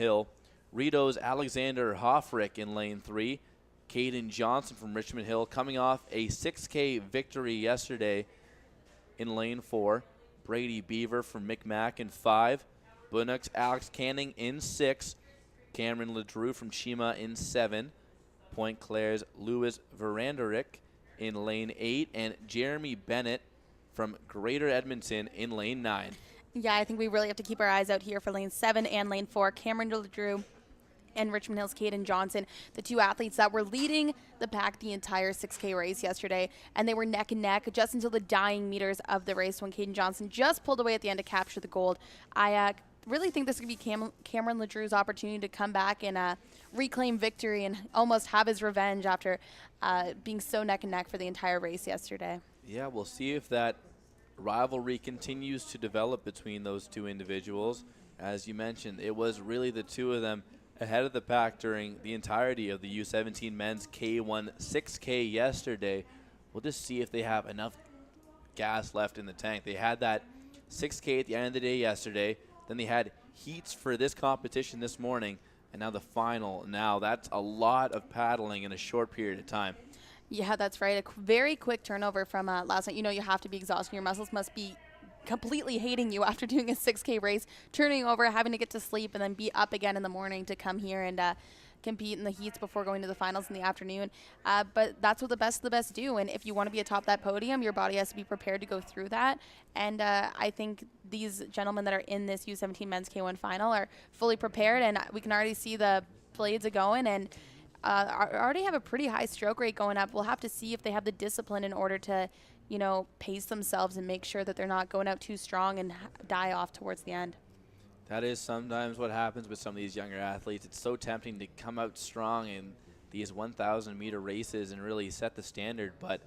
Hill. Rito's Alexander Hoffrick in lane 3. Caden Johnson from Richmond Hill coming off a 6K victory yesterday in lane 4. Brady Beaver from Micmac in 5. Bunnock's Alex Canning in 6. Cameron Ledrew from Chima in 7. Point Claire's Louis Veranderick in lane 8. And Jeremy Bennett from Greater Edmonton in lane 9. Yeah, I think we really have to keep our eyes out here for lane 7 and lane 4. Cameron Ledrew and Richmond Hill's Caden Johnson, the two athletes that were leading the pack the entire 6K race yesterday, and they were neck and neck just until the dying meters of the race when Caden Johnson just pulled away at the end to capture the gold. I really think this could be Cameron Ledrew's opportunity to come back and reclaim victory and almost have his revenge after being so neck and neck for the entire race yesterday. Yeah, we'll see if that rivalry continues to develop between those two individuals. As you mentioned, it was really the two of them ahead of the pack during the entirety of the U17 men's K1 6K yesterday. We'll just see if they have enough gas left in the tank. They had that 6K at the end of the day yesterday. Then they had heats for this competition this morning, and now the final. Now that's a lot of paddling in a short period of time. Yeah, that's right. A very quick turnover from last night. You know you have to be exhausted. Your muscles must be completely hating you after doing a 6K race, turning over, having to get to sleep, and then be up again in the morning to come here and compete in the heats before going to the finals in the afternoon. But that's what the best of the best do. And if you want to be atop that podium, your body has to be prepared to go through that. And I think these gentlemen that are in this U17 men's K1 final are fully prepared, and we can already see the blades are going and already have a pretty high stroke rate going up. We'll have to see if they have the discipline in order to, you know, pace themselves and make sure that they're not going out too strong and die off towards the end. That is sometimes what happens with some of these younger athletes. It's so tempting to come out strong in these 1,000-meter races and really set the standard. But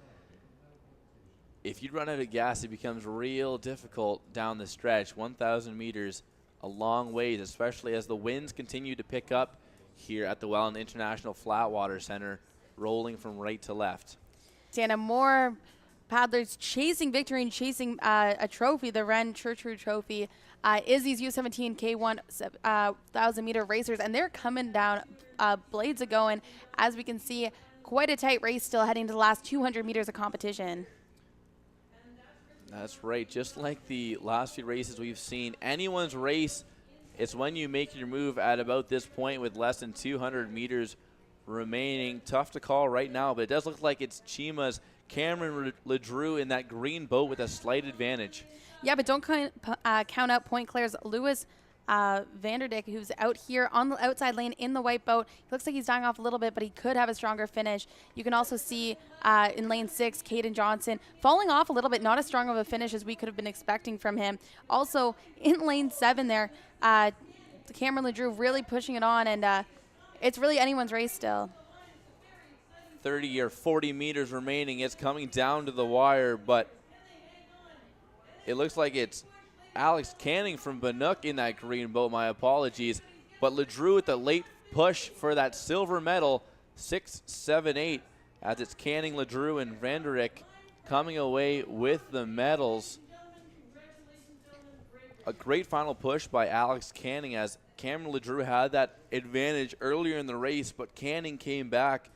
if you run out of gas, it becomes real difficult down the stretch. 1,000 meters, a long ways, especially as the winds continue to pick up here at the Welland International Flatwater Center, rolling from right to left. Dana, more paddlers chasing victory and chasing a trophy, the Ren Churchill Trophy, is these U17 K1 1,000-meter racers, and they're coming down, blades are going. As we can see, quite a tight race still heading to the last 200 meters of competition. That's right. Just like the last few races we've seen, anyone's race, it's when you make your move at about this point with less than 200 meters remaining. Tough to call right now, but it does look like it's Chima's Cameron Ledrew in that green boat with a slight advantage. Yeah, but don't count out Point Claire's Louis Vanderdick, who's out here on the outside lane in the white boat. He looks like he's dying off a little bit, but he could have a stronger finish. You can also see in lane 6, Caden Johnson falling off a little bit, not as strong of a finish as we could have been expecting from him. Also in lane 7 there, Cameron Ledrew really pushing it on, and it's really anyone's race still. 30 or 40 meters remaining. It's coming down to the wire, but it looks like it's Alex Canning from Bannock in that green boat. My apologies. But Ledrew with the late push for that silver medal, 6, 7, 8, as it's Canning, Ledrew, and Vanderick coming away with the medals. A great final push by Alex Canning, as Cameron Ledrew had that advantage earlier in the race, but Canning came back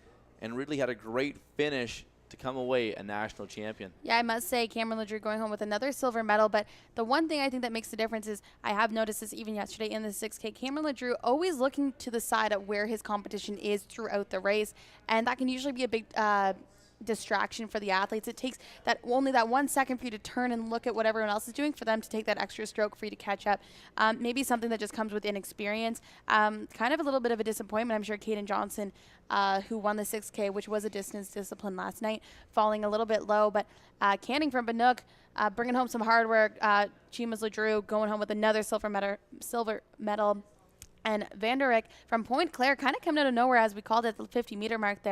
and really had a great finish to come away a national champion. Yeah, I must say Cameron Ledrew going home with another silver medal, but the one thing I think that makes the difference is, I have noticed this even yesterday in the 6K, Cameron Ledrew always looking to the side of where his competition is throughout the race, and that can usually be a big distraction for the athletes. It takes only that 1 second for you to turn and look at what everyone else is doing for them to take that extra stroke for you to catch up. Maybe something that just comes with inexperience. Kind of a little bit of a disappointment. I'm sure Caden Johnson, who won the 6K, which was a distance discipline last night, falling a little bit low. But Canning from Bannock, bringing home some hard work. Chima's Ledrew going home with another silver medal. And Vanderick from Point Claire kind of coming out of nowhere, as we called it, at the 50-meter mark there.